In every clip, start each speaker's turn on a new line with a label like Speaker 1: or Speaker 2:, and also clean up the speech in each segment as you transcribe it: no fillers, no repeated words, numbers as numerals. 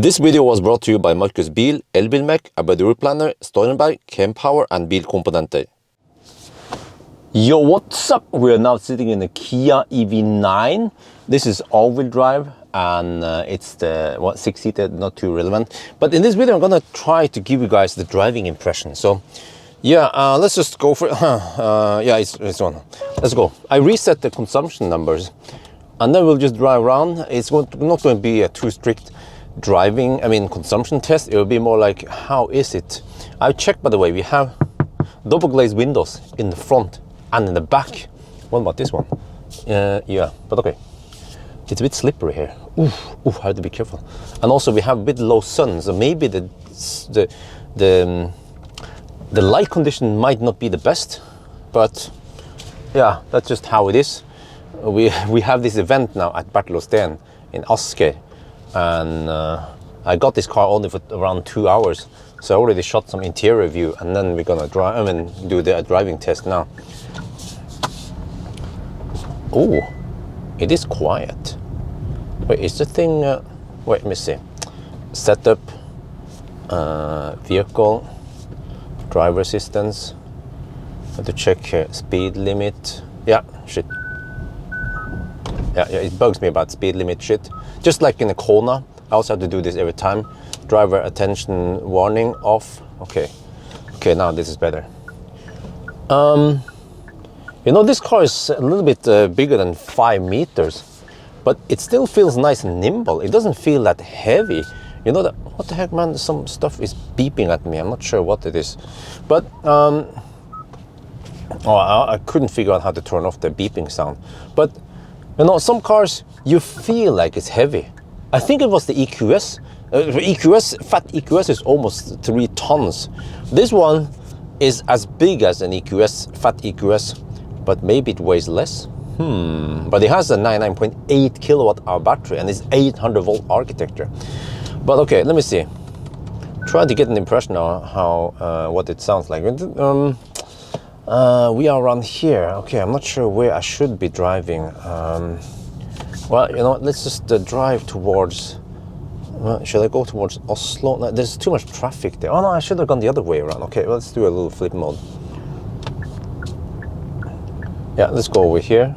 Speaker 1: This video was brought to you by Markus Bil, Elbilmek, ABRP, Steurenberg, Kempower and Bilkomponenter. Yo, what's up? We are now sitting in a Kia EV9. This is all-wheel drive and it's the 6-seater, not too relevant. But in this video, I'm gonna try to give you guys the driving impression. So yeah, let's just go for it. Yeah, it's on. Let's go. I reset the consumption numbers and then we'll just drive around. It's not going to be a too strict consumption test. It will be more like, how is it? I checked, by the way, we have double glazed windows in the front and in the back. What about this one? Yeah, but okay. It's a bit slippery here. Oof, I have to be careful. And also we have a bit low sun, so maybe the light condition might not be the best, but yeah, that's just how it is. We have this event now at Bertelåssten in Asker, and I got this car only for around 2 hours, so I already shot some interior view, and then we're gonna do the driving test now. Oh, it is quiet. Wait, is the thing? Wait, let me see. Setup, vehicle, driver assistance. I have to check here. Speed limit. Yeah, shit. Yeah, it bugs me about speed limit shit. Just like in a Kona, I also have to do this every time. Driver attention warning off. Okay, now this is better. You know, this car is a little bit bigger than 5 meters, but it still feels nice and nimble. It doesn't feel that heavy. You know, what the heck, man? Some stuff is beeping at me. I'm not sure what it is, but I couldn't figure out how to turn off the beeping sound. But you know, some cars, you feel like it's heavy. I think it was the EQS. Fat EQS is almost 3 tons. This one is as big as an EQS, fat EQS, but maybe it weighs less. But it has a 99.8 kilowatt hour battery and it's 800 volt architecture. But okay, let me see. Try to get an impression of how what it sounds like. We are around here. Okay, I'm not sure where I should be driving. Well, you know what, let's just drive towards, should I go towards Oslo? No, there's too much traffic there. Oh no, I should have gone the other way around. Okay, well, let's do a little flip mode. Yeah, let's go over here.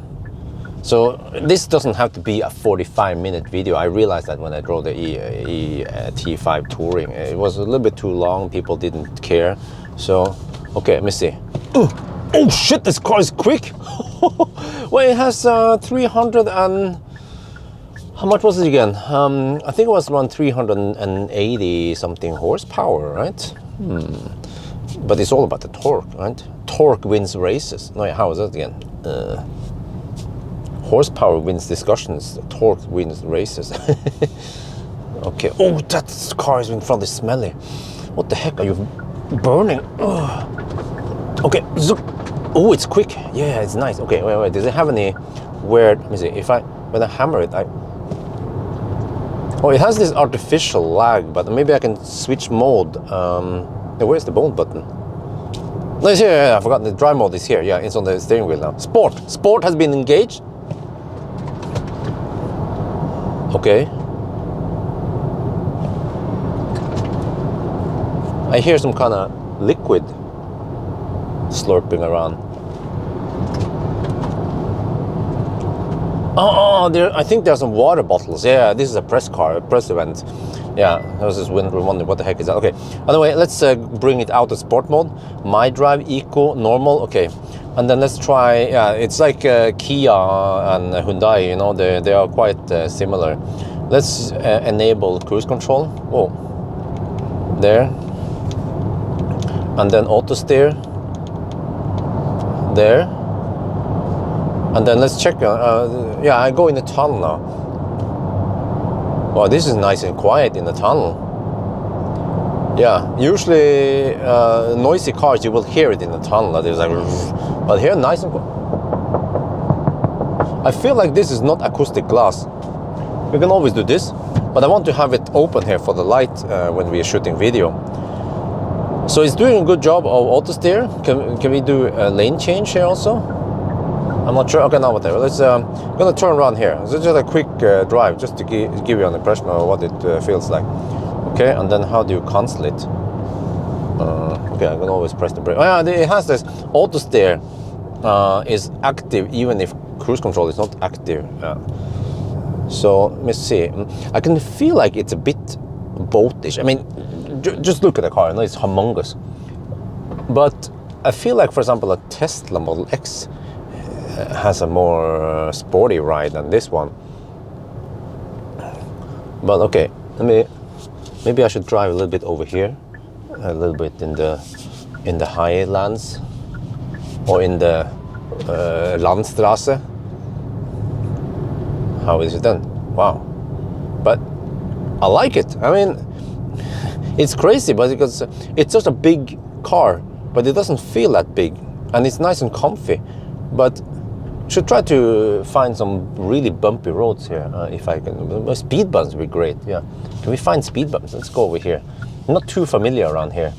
Speaker 1: So this doesn't have to be a 45-minute video. I realized that when I drove the T5 Touring. It was a little bit too long, people didn't care. So, okay, let me see. Oh shit, this car is quick! Well, it has 300 and... How much was it again? I think it was around 380 something horsepower, right? But it's all about the torque, right? Torque wins races. No, how is that again? Horsepower wins discussions, torque wins races. Okay, oh, that car is in front is smelly. What the heck, are you burning? Ugh. Okay, zoom. Oh, it's quick. Yeah, it's nice. Okay, wait, does it have any weird, let me see, when I hammer it, oh, it has this artificial lag, but maybe I can switch mode. Where's the mode button? No, it's here, yeah, I forgot, the drive mode is here. Yeah, it's on the steering wheel now. Sport has been engaged. Okay. I hear some kind of liquid slurping around. Oh, I think there's some water bottles. Yeah, this is a press event. Yeah, I was just wondering what the heck is that. Okay, anyway, let's bring it out of sport mode. My drive, eco, normal. Okay, and then let's try. Yeah, it's like Kia and Hyundai. You know, they are quite similar. Let's enable cruise control. Oh, there, and then auto steer. There, and then let's check. Yeah, I go in the tunnel now. Wow, this is nice and quiet in the tunnel. Yeah, usually noisy cars, you will hear it in the tunnel. That is like, but here nice and quiet. I feel like this is not acoustic glass. We can always do this, but I want to have it open here for the light when we are shooting video. So it's doing a good job of auto steer. Can we do a lane change here also? I'm not sure. Okay, now whatever. Let's. I'm gonna turn around here. So just a quick drive, just to give you an impression of what it feels like. Okay, and then how do you cancel it? Okay, I can always press the brake. Oh yeah, it has this auto steer is active even if cruise control is not active. So let me see. I can feel like it's a bit boatish. I mean, just look at the car. I know it's humongous, but I feel like, for example, a Tesla Model X has a more sporty ride than this one. But okay, maybe I should drive a little bit over here, a little bit in the highlands, or in the Landstrasse. How is it done? Wow. But I like it. I mean, it's crazy, but because it's such a big car, but it doesn't feel that big, and it's nice and comfy. But should try to find some really bumpy roads here if I can. Speed bumps would be great. Yeah, can we find speed bumps? Let's go over here. I'm not too familiar around here.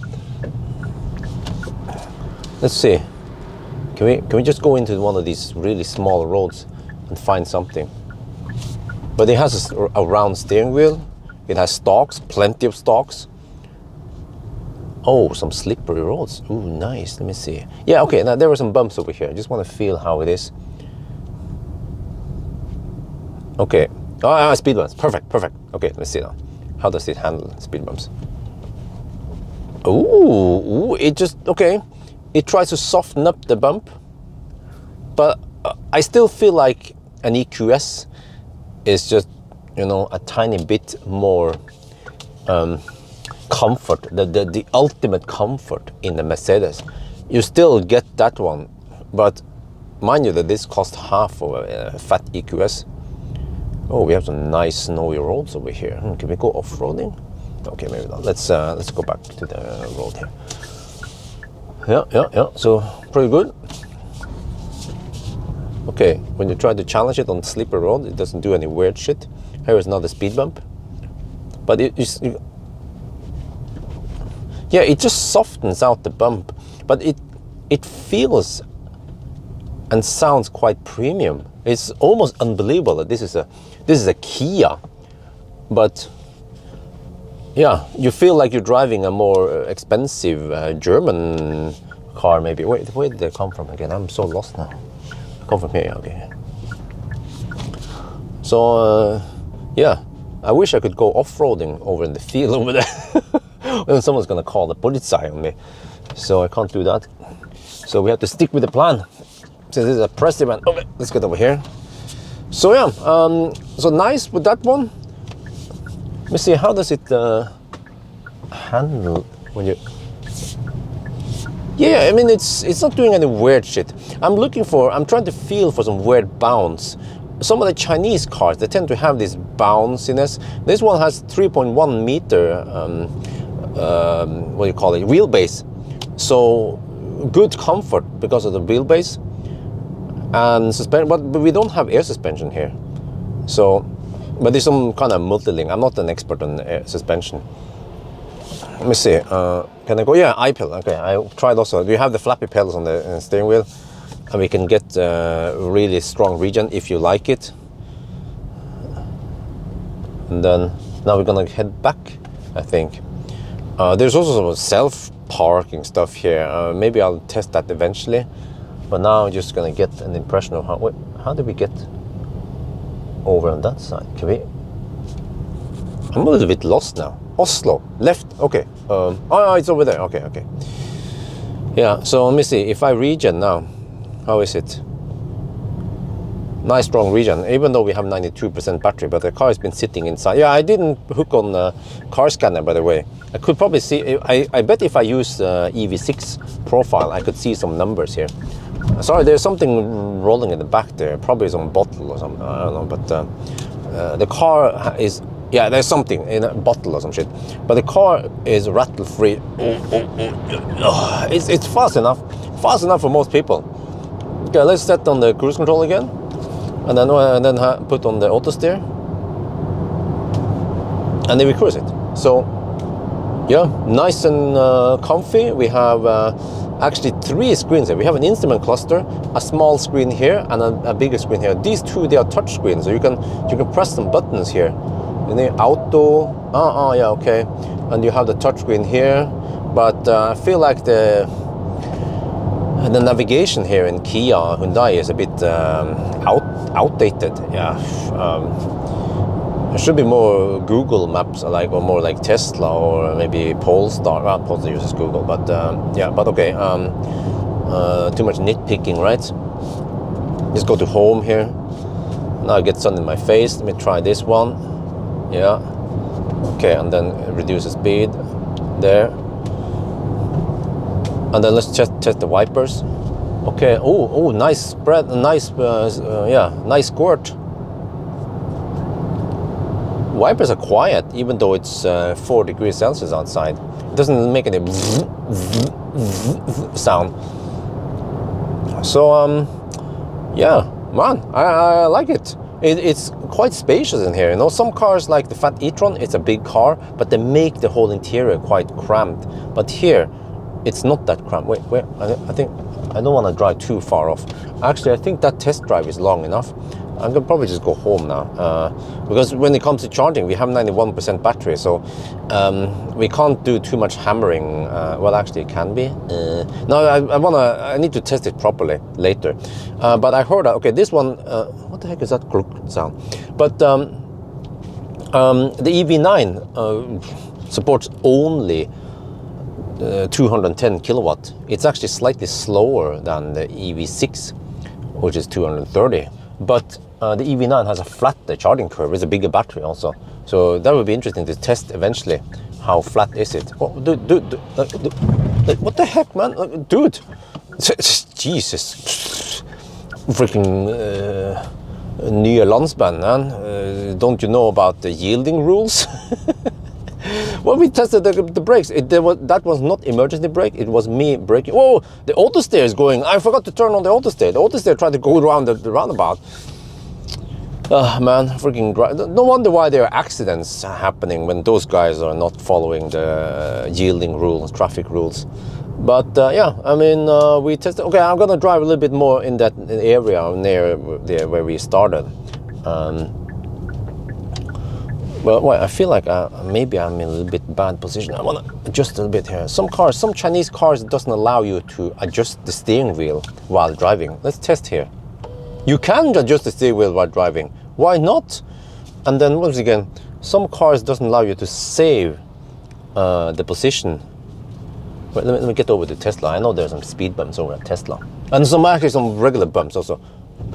Speaker 1: Let's see. Can we just go into one of these really small roads and find something? But it has a round steering wheel. It has stalks, plenty of stalks. Oh, some slippery roads. Ooh, nice. Let me see. Yeah, okay, now there were some bumps over here. I just want to feel how it is. Okay. Oh, speed bumps. Perfect. Okay, let me see now. How does it handle speed bumps? Ooh, it just, okay. It tries to soften up the bump. But I still feel like an EQS is just, you know, a tiny bit more comfort, the ultimate comfort in the Mercedes. You still get that one, but mind you that this costs half of a fat EQS. Oh, we have some nice snowy roads over here. Can we go off-roading? Okay, maybe not. Let's go back to the road here. Yeah. So pretty good. Okay, when you try to challenge it on slippery road, it doesn't do any weird shit. Here is another speed bump, but it just softens out the bump, but it feels and sounds quite premium. It's almost unbelievable that this is a Kia, but yeah, you feel like you're driving a more expensive German car maybe. Wait, where did they come from again? I'm so lost now. Come from here, okay. So yeah, I wish I could go off-roading over in the field over there. Then someone's gonna call the Polizei on me, so I can't do that. So we have to stick with the plan. Since this is a press event. Okay, let's get over here. So yeah, so nice with that one. Let me see, how does it handle when you... Yeah, I mean, it's not doing any weird shit. I'm trying to feel for some weird bounce. Some of the Chinese cars, they tend to have this bounciness. This one has 3.1 meter, what do you call it, wheelbase. So good comfort because of the wheelbase. And suspension, but we don't have air suspension here. So, but there's some kind of multi-link. I'm not an expert on air suspension. Let me see, can I go? Yeah, I-pedal. Okay, I tried also. We have the flappy pedals on the steering wheel, and we can get really strong regen if you like it. And then now we're gonna head back, I think. There's also some self-parking stuff here. Maybe I'll test that eventually. But now I'm just gonna get an impression of how did we get over on that side? Can we? I'm a little bit lost now. Oslo, left, okay. Oh, it's over there, okay. Yeah, so let me see, if I regen now, how is it? Nice strong regen, even though we have 92% battery, but the car has been sitting inside. Yeah, I didn't hook on the car scanner, by the way. I could probably see, I bet if I use EV6 profile, I could see some numbers here. Sorry, there's something rolling in the back there, probably some bottle or something, I don't know, but the car is, yeah, there's something in a bottle or some shit. But the car is rattle-free. It's fast enough for most people. Okay, let's set on the cruise control again, and then put on the auto steer, and then we cruise it. So yeah, nice and comfy. We have actually 3 screens here. We have an instrument cluster, a small screen here, and a bigger screen here. These 2, they are touch screens, so you can press some buttons here. And then auto, yeah, okay. And you have the touch screen here, but I feel like the navigation here in Kia Hyundai is a bit outdated. Yeah. There should be more Google Maps, or more like Tesla, or maybe Polestar. Well, Polestar uses Google, but yeah, but okay. Too much nitpicking, right? Let's go to home here. Now I get sun in my face. Let me try this one. Yeah. Okay, and then reduce the speed there. And then let's test the wipers. Okay. Oh, nice spread. Nice, yeah, nice squirt. Wipers are quiet, even though it's 4 degrees Celsius outside. It doesn't make any sound. So, yeah, man, I like it. It's quite spacious in here. You know, some cars like the Fat e-tron, it's a big car, but they make the whole interior quite cramped. But here, it's not that cramped. Wait, I think I don't want to drive too far off. Actually, I think that test drive is long enough. I'm gonna probably just go home now, because when it comes to charging, we have 91% battery, so we can't do too much hammering. Well, actually, it can be. No, I need to test it properly later. But I heard that. Okay, this one. What the heck is that sound? But the EV9 supports only 210 kilowatt. It's actually slightly slower than the EV6, which is 230. But the EV9 has a flatter charging curve. It's a bigger battery also. So that would be interesting to test eventually. How flat is it? Oh, dude, what the heck, man? Dude, Jesus. Freaking Nye landsband, man. Don't you know about the yielding rules? When we tested the brakes, that was not emergency brake, it was me braking. Oh, the auto steer is going. I forgot to turn on the auto steer. The auto steer tried to go around the roundabout. Man, freaking no wonder why there are accidents happening when those guys are not following the yielding rules, traffic rules. But yeah, I mean, we tested. Okay, I'm gonna drive a little bit more in that area near there where we started. Well, I feel like maybe I'm in a little bit bad position. I want to adjust a little bit here. Some Chinese cars doesn't allow you to adjust the steering wheel while driving. Let's test here. You can adjust the steering wheel while driving. Why not? And then once again, some cars doesn't allow you to save the position. Wait, let me get over to Tesla. I know there's some speed bumps over at Tesla, and actually some regular bumps also.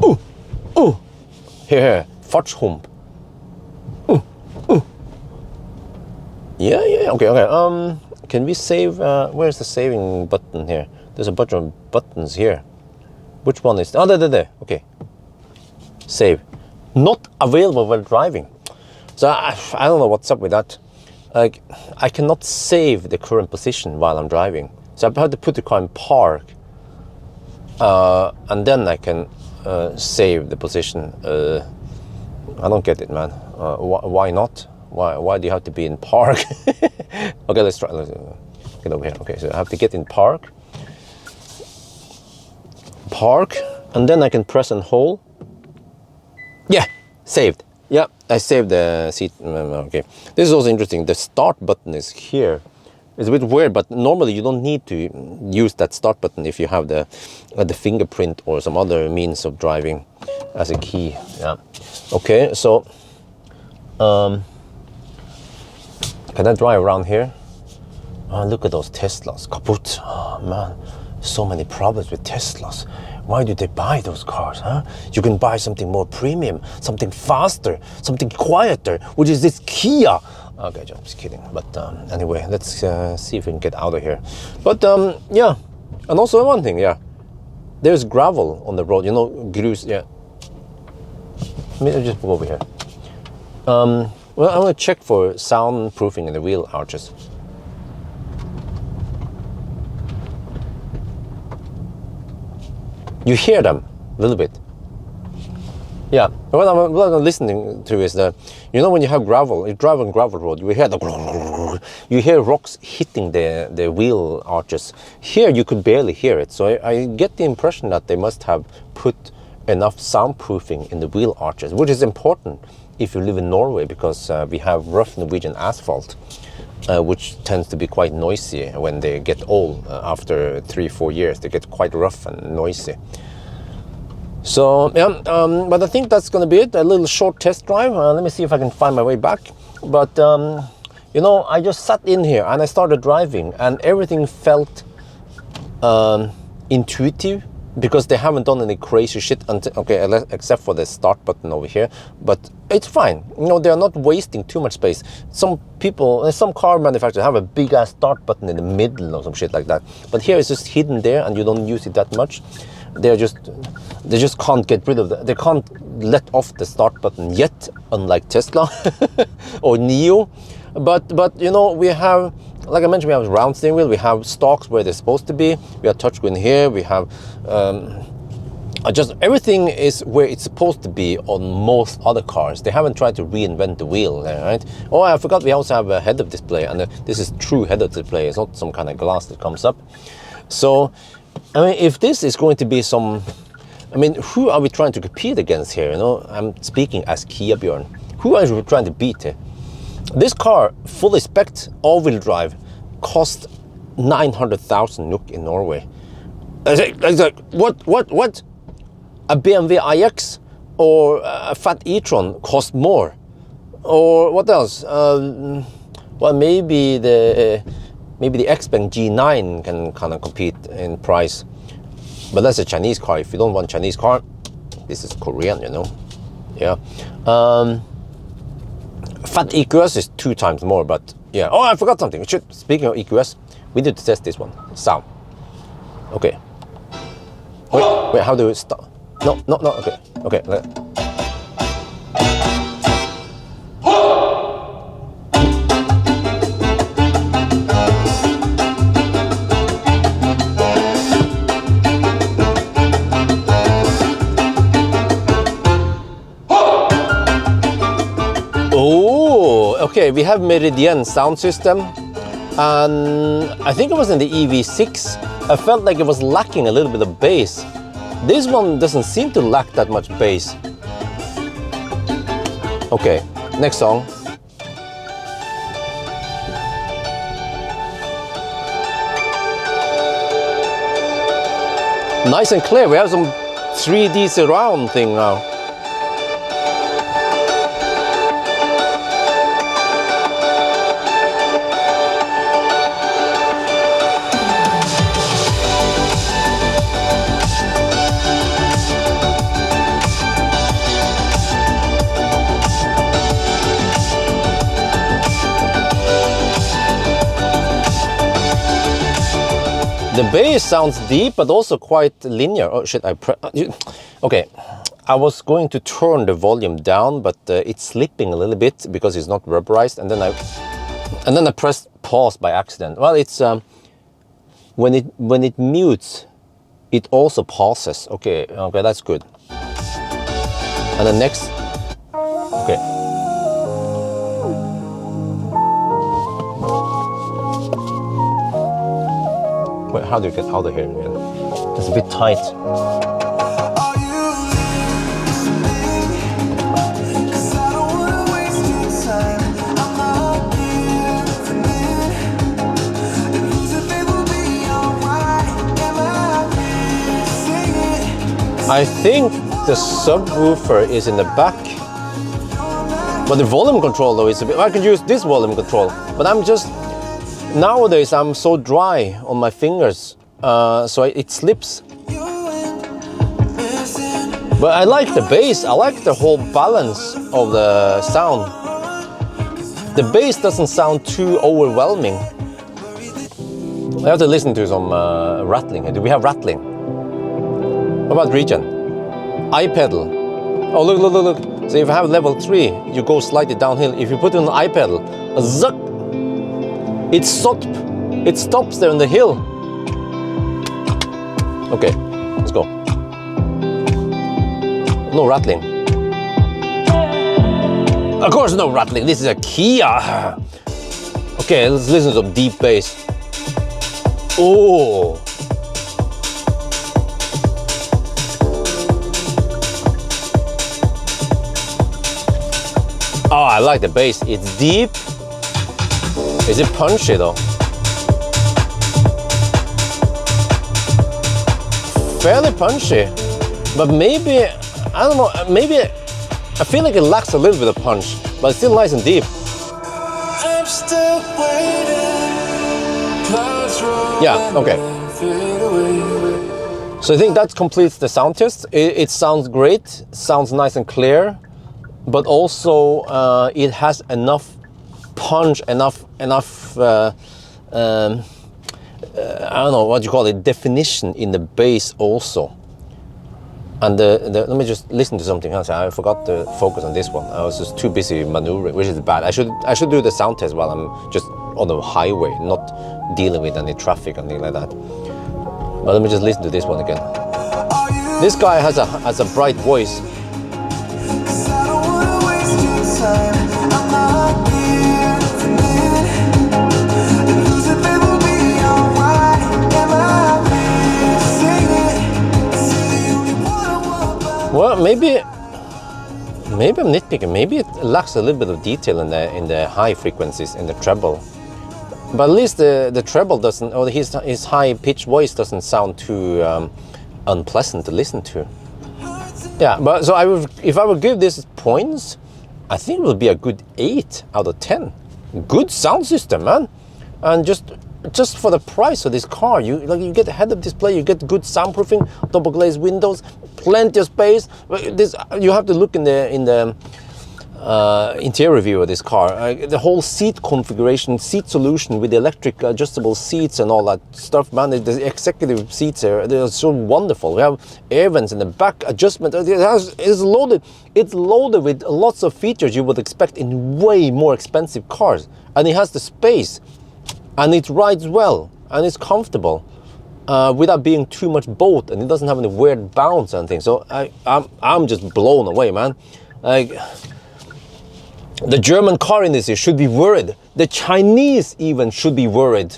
Speaker 1: Ooh, here, fartshump. Yeah. Okay. Can we save? Where's the saving button here? There's a bunch of buttons here. Which one is? Oh, there. Okay. Save. Not available while driving. So I don't know what's up with that. Like, I cannot save the current position while I'm driving. So I have to put the car in park, and then I can save the position. I don't get it, man. Why not? Why do you have to be in park? Okay, let's try. Let's get over here. Okay, so I have to get in park, and then I can press and hold. Yeah, saved. Yeah, I saved the seat. Okay, this is also interesting. The start button is here. It's a bit weird, but normally you don't need to use that start button if you have the fingerprint or some other means of driving as a key. Yeah. Okay, so can I drive around here? Oh, look at those Teslas. Kaput. Oh, man. So many problems with Teslas. Why do they buy those cars, huh? You can buy something more premium, something faster, something quieter, which is this Kia. Okay, I'm just kidding. But anyway, let's see if we can get out of here. But yeah. And also one thing, yeah. There's gravel on the road, you know, grus, yeah. Let me just go over here. Well, I want to check for soundproofing in the wheel arches. You hear them a little bit. Yeah, what I'm listening to is that, you know, when you have gravel, you drive on gravel road, you hear the you hear rocks hitting the wheel arches. Here you could barely hear it, so I get the impression that they must have put enough soundproofing in the wheel arches, which is important if you live in Norway, because we have rough Norwegian asphalt, which tends to be quite noisy when they get old. After 3-4 years, they get quite rough and noisy. So yeah, but I think that's going to be it. A little short test drive. Let me see if I can find my way back. But you know, I just sat in here and I started driving, and everything felt intuitive, because they haven't done any crazy shit until, okay, except for the start button over here. But it's fine. You know, they are not wasting too much space. Some people, some car manufacturers have a big ass start button in the middle or some shit like that. But here it's just hidden there, and you don't use it that much. They just can't get rid of they can't let off the start button yet, unlike Tesla or NIO. But you know, we have, like I mentioned, we have round steering wheel, we have stalks where they're supposed to be, we have touchscreen here, we have everything is where it's supposed to be on most other cars. They haven't tried to reinvent the wheel there, right? Oh, I forgot we also have a head-up display, and this is true head-up display. It's not some kind of glass that comes up. So I mean, if this is going to be some, I mean, who are we trying to compete against here? You know, I'm speaking as Bjørn. Who are we trying to beat here? This car, fully spec'd, all-wheel drive, cost 900,000 NOK in Norway. What? A BMW iX or a fat e-tron cost more? Or what else? Well, maybe the Xpeng G9 can kind of compete in price, but that's a Chinese car. If you don't want a Chinese car, this is Korean, you know. Yeah. Fat EQS is 2 times more, but yeah. Oh, I forgot something. Speaking of EQS, we need to test this one. Sound. Okay. Wait. How do we start? No. Okay. Okay, we have Meridian sound system, and I think it was in the EV6. I felt like it was lacking a little bit of bass. This one doesn't seem to lack that much bass. Okay, next song. Nice and clear. We have some 3D surround thing now. The bass sounds deep, but also quite linear. Oh shit, okay. I was going to turn the volume down, but it's slipping a little bit because it's not rubberized, and then I pressed pause by accident. Well, it's when it mutes, it also pauses. Okay, that's good. And the next, okay. Wait, how do you get out of here again? It's a bit tight. I think the subwoofer is in the back, but the volume control though is a bit. I could use this volume control, but nowadays I'm so dry on my fingers, so it slips. But I like the bass. I like the whole balance of the sound. The bass doesn't sound too overwhelming. I have to listen to some rattling. Do we have rattling? What about regen? I-pedal. Oh, look. So if I have level 3, you go slightly downhill. If you put it on the I-pedal, zuck, it stops there on the hill. Okay, let's go. No rattling. Of course no rattling, this is a Kia. Okay, let's listen to some deep bass. Oh. Oh, I like the bass. It's deep. Is it punchy though? Fairly punchy, but maybe, I don't know, maybe I feel like it lacks a little bit of punch, but it's still nice and deep. I'm still waiting. Yeah, okay. So I think that completes the sound test. It sounds great, sounds nice and clear, but also it has enough punch, enough I don't know what you call it, definition in the bass also. And let me just listen to something else. I forgot to focus on this one. I was just too busy maneuvering, which is bad. I should do the sound test while I'm just on the highway, not dealing with any traffic and things like that. But let me just listen to this one again. This guy has a bright voice. Well, maybe I'm nitpicking. Maybe it lacks a little bit of detail in the high frequencies, in the treble. But at least the treble doesn't, or his high pitched voice doesn't sound too unpleasant to listen to. Yeah, but so if I would give this points, I think it would be a good 8 out of 10. Good sound system, man, and just for the price of this car, you get a head-up display, you get good soundproofing, double glazed windows, plenty of space. This you have to look in the interior view of this car. The whole seat configuration, seat solution with the electric adjustable seats and all that stuff, man. The executive seats here, they're so wonderful. We have air vents in the back, adjustment. It's loaded. It's loaded with lots of features you would expect in way more expensive cars, and it has the space. And it rides well, and it's comfortable, without being too much boat, and it doesn't have any weird bounce and things. So I'm just blown away, man. Like, the German car industry should be worried. The Chinese even should be worried.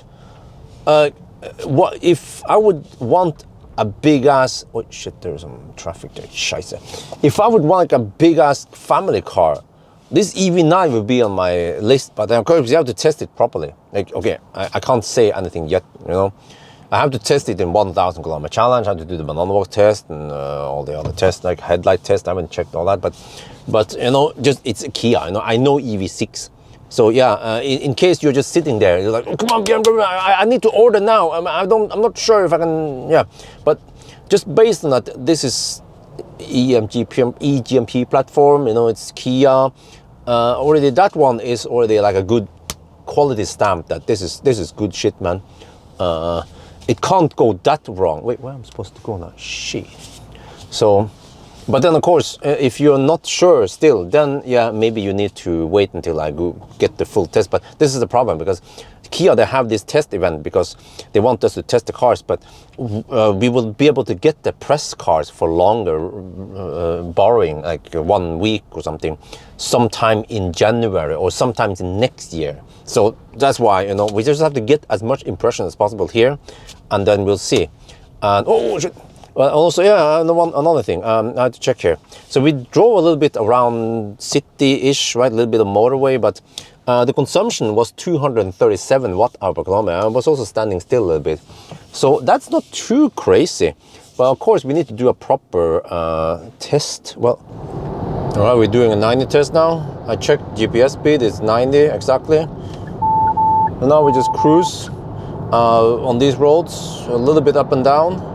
Speaker 1: What if I would want a big ass? Oh shit! There's some traffic there. Scheiße. If I would want like a big ass family car, this EV9 will be on my list, but of course you have to test it properly. Like, okay, I can't say anything yet, you know. I have to test it in 1,000 kilometer challenge. I have to do the banana walk test and all the other tests, like headlight test. I haven't checked all that, but you know, just it's a Kia. You know, I know EV6, so yeah. In case you're just sitting there, you're like, oh, come on, Bjørn, I need to order now. I'm not sure if I can. Yeah, but just based on that, this is eGMP platform. You know, it's Kia. Already that one is already like a good quality stamp that this is good shit, man. It can't go that wrong. Wait, where am I supposed to go now? Shit. So, but then of course, if you're not sure still, then yeah, maybe you need to wait until I go get the full test. But this is the problem, because Kia, they have this test event because they want us to test the cars, but we will be able to get the press cars for longer, borrowing like 1 week or something, sometime in January or sometimes in next year. So that's why, you know, we just have to get as much impression as possible here, and then we'll see. And oh shit. Well, also, yeah, another thing, I had to check here. So we drove a little bit around city-ish, right? A little bit of motorway, but the consumption was 237 watt-hour per kilometer. I was also standing still a little bit. So that's not too crazy. But of course, we need to do a proper test. Well, all right, we're doing a 90 test now. I checked GPS speed, it's 90 exactly. And now we just cruise on these roads, a little bit up and down.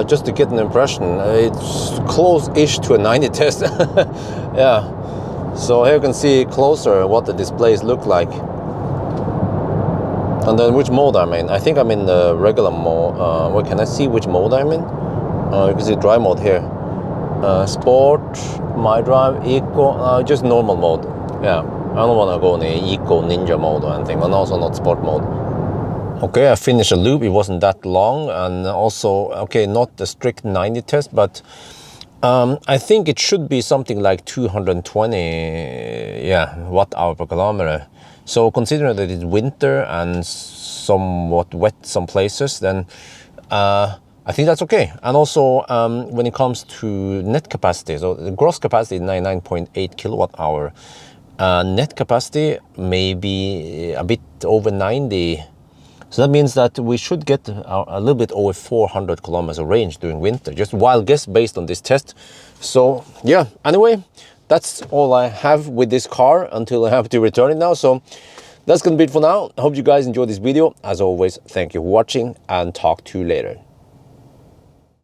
Speaker 1: Just to get an impression. It's close-ish to a 90 test. Yeah. So here you can see closer what the displays look like. And then which mode I'm in. I think I'm in the regular mode. Wait, can I see which mode I'm in? You can see drive mode here. Sport, my drive, eco, just normal mode. Yeah. I don't want to go in the eco ninja mode or anything, and also not sport mode. Okay, I finished a loop. It wasn't that long, and also, okay, not the strict 90 test, but I think it should be something like 220, yeah, watt-hour per kilometer. So considering that it's winter and somewhat wet some places, then I think that's okay. And also when it comes to net capacity, so the gross capacity is 99.8 kilowatt hour. Net capacity maybe a bit over 90. So that means that we should get a little bit over 400 kilometers of range during winter. Just wild guess based on this test. So yeah, anyway, that's all I have with this car until I have to return it now. So that's gonna be it for now. I hope you guys enjoyed this video. As always, thank you for watching and talk to you later.